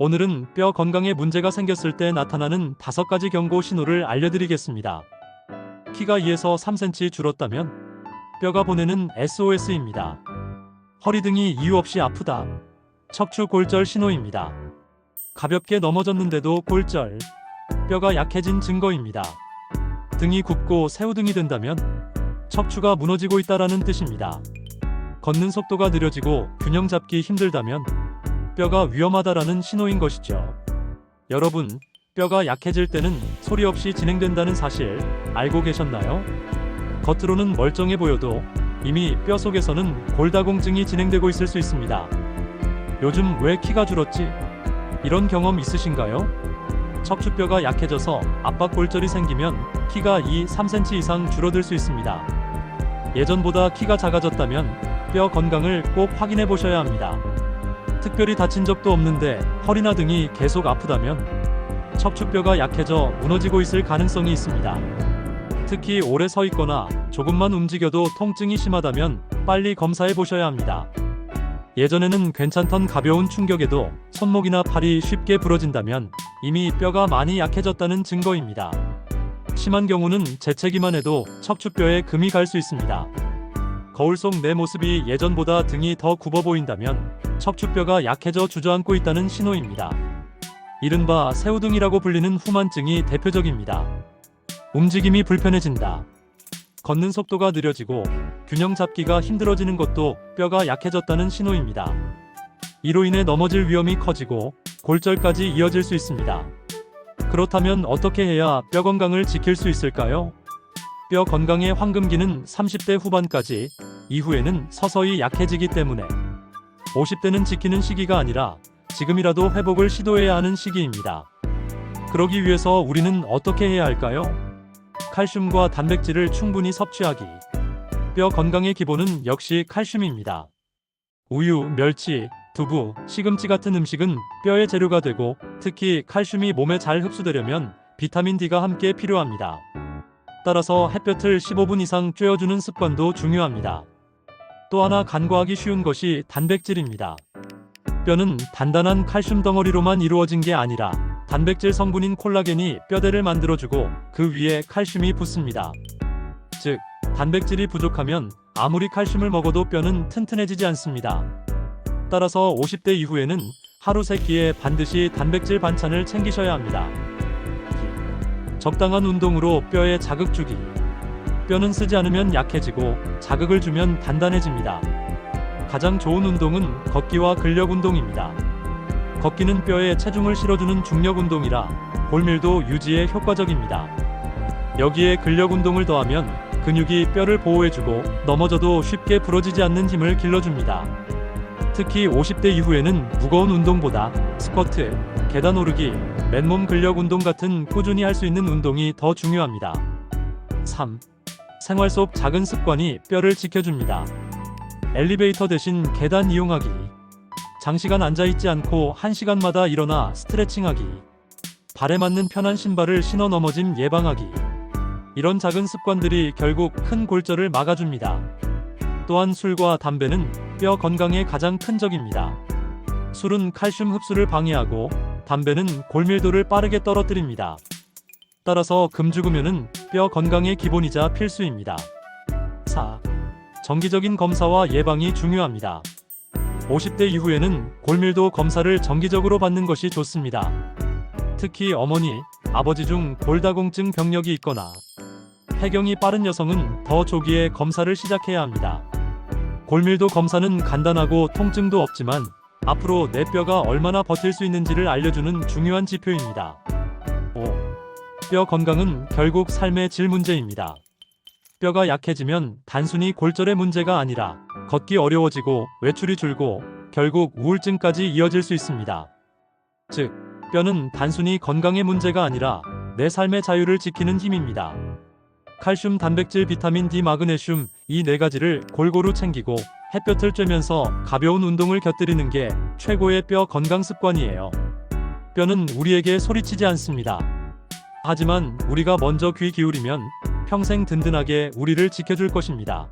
오늘은 뼈 건강에 문제가 생겼을 때 나타나는 5가지 경고 신호를 알려드리겠습니다. 키가 2에서 3cm 줄었다면 뼈가 보내는 SOS입니다. 허리 등이 이유 없이 아프다. 척추 골절 신호입니다. 가볍게 넘어졌는데도 골절, 뼈가 약해진 증거입니다. 등이 굽고 새우등이 된다면 척추가 무너지고 있다라는 뜻입니다. 걷는 속도가 느려지고 균형 잡기 힘들다면 뼈가 위험하다라는 신호인 것이죠. 여러분, 뼈가 약해질 때는 소리 없이 진행된다는 사실 알고 계셨나요? 겉으로는 멀쩡해 보여도 이미 뼈 속에서는 골다공증이 진행되고 있을 수 있습니다. 요즘 왜 키가 줄었지? 이런 경험 있으신가요? 척추뼈가 약해져서 압박골절이 생기면 키가 2, 3cm 이상 줄어들 수 있습니다. 예전보다 키가 작아졌다면 뼈 건강을 꼭 확인해 보셔야 합니다. 특별히 다친 적도 없는데 허리나 등이 계속 아프다면 척추뼈가 약해져 무너지고 있을 가능성이 있습니다. 특히 오래 서 있거나 조금만 움직여도 통증이 심하다면 빨리 검사해 보셔야 합니다. 예전에는 괜찮던 가벼운 충격에도 손목이나 팔이 쉽게 부러진다면 이미 뼈가 많이 약해졌다는 증거입니다. 심한 경우는 재채기만 해도 척추뼈에 금이 갈 수 있습니다. 거울 속 내 모습이 예전보다 등이 더 굽어 보인다면 척추뼈가 약해져 주저앉고 있다는 신호입니다. 이른바 새우등이라고 불리는 후만증이 대표적입니다. 움직임이 불편해진다. 걷는 속도가 느려지고 균형 잡기가 힘들어지는 것도 뼈가 약해졌다는 신호입니다. 이로 인해 넘어질 위험이 커지고 골절까지 이어질 수 있습니다. 그렇다면 어떻게 해야 뼈 건강을 지킬 수 있을까요? 뼈 건강의 황금기는 30대 후반까지, 이후에는 서서히 약해지기 때문에 50대는 지키는 시기가 아니라 지금이라도 회복을 시도해야 하는 시기입니다. 그러기 위해서 우리는 어떻게 해야 할까요? 칼슘과 단백질을 충분히 섭취하기. 뼈 건강의 기본은 역시 칼슘입니다. 우유, 멸치, 두부, 시금치 같은 음식은 뼈의 재료가 되고 특히 칼슘이 몸에 잘 흡수되려면 비타민 D가 함께 필요합니다. 따라서 햇볕을 15분 이상 쬐어주는 습관도 중요합니다. 또 하나 간과하기 쉬운 것이 단백질입니다. 뼈는 단단한 칼슘 덩어리로만 이루어진 게 아니라 단백질 성분인 콜라겐이 뼈대를 만들어주고 그 위에 칼슘이 붙습니다. 즉, 단백질이 부족하면 아무리 칼슘을 먹어도 뼈는 튼튼해지지 않습니다. 따라서 50대 이후에는 하루 3끼에 반드시 단백질 반찬을 챙기셔야 합니다. 적당한 운동으로 뼈에 자극 주기. 뼈는 쓰지 않으면 약해지고 자극을 주면 단단해집니다. 가장 좋은 운동은 걷기와 근력 운동입니다. 걷기는 뼈에 체중을 실어주는 중력 운동이라 골밀도 유지에 효과적입니다. 여기에 근력 운동을 더하면 근육이 뼈를 보호해주고 넘어져도 쉽게 부러지지 않는 힘을 길러줍니다. 특히 50대 이후에는 무거운 운동보다 스쿼트, 계단 오르기, 맨몸 근력 운동 같은 꾸준히 할 수 있는 운동이 더 중요합니다. 3. 생활 속 작은 습관이 뼈를 지켜줍니다. 엘리베이터 대신 계단 이용하기. 장시간 앉아있지 않고 1시간마다 일어나 스트레칭하기. 발에 맞는 편한 신발을 신어 넘어짐 예방하기. 이런 작은 습관들이 결국 큰 골절을 막아줍니다. 또한 술과 담배는 뼈 건강에 가장 큰 적입니다. 술은 칼슘 흡수를 방해하고 담배는 골밀도를 빠르게 떨어뜨립니다. 따라서 금주금연은 뼈 건강의 기본이자 필수입니다. 4. 정기적인 검사와 예방이 중요합니다. 50대 이후에는 골밀도 검사를 정기적으로 받는 것이 좋습니다. 특히 어머니, 아버지 중 골다공증 병력이 있거나 폐경이 빠른 여성은 더 조기에 검사를 시작해야 합니다. 골밀도 검사는 간단하고 통증도 없지만 앞으로 내 뼈가 얼마나 버틸 수 있는지를 알려주는 중요한 지표입니다. 5. 뼈 건강은 결국 삶의 질 문제입니다. 뼈가 약해지면 단순히 골절의 문제가 아니라 걷기 어려워지고 외출이 줄고 결국 우울증까지 이어질 수 있습니다. 즉, 뼈는 단순히 건강의 문제가 아니라 내 삶의 자유를 지키는 힘입니다. 칼슘, 단백질, 비타민 D, 마그네슘 이 4가지를 골고루 챙기고 햇볕을 쬐면서 가벼운 운동을 곁들이는 게 최고의 뼈 건강 습관이에요. 뼈는 우리에게 소리치지 않습니다. 하지만 우리가 먼저 귀 기울이면 평생 든든하게 우리를 지켜줄 것입니다.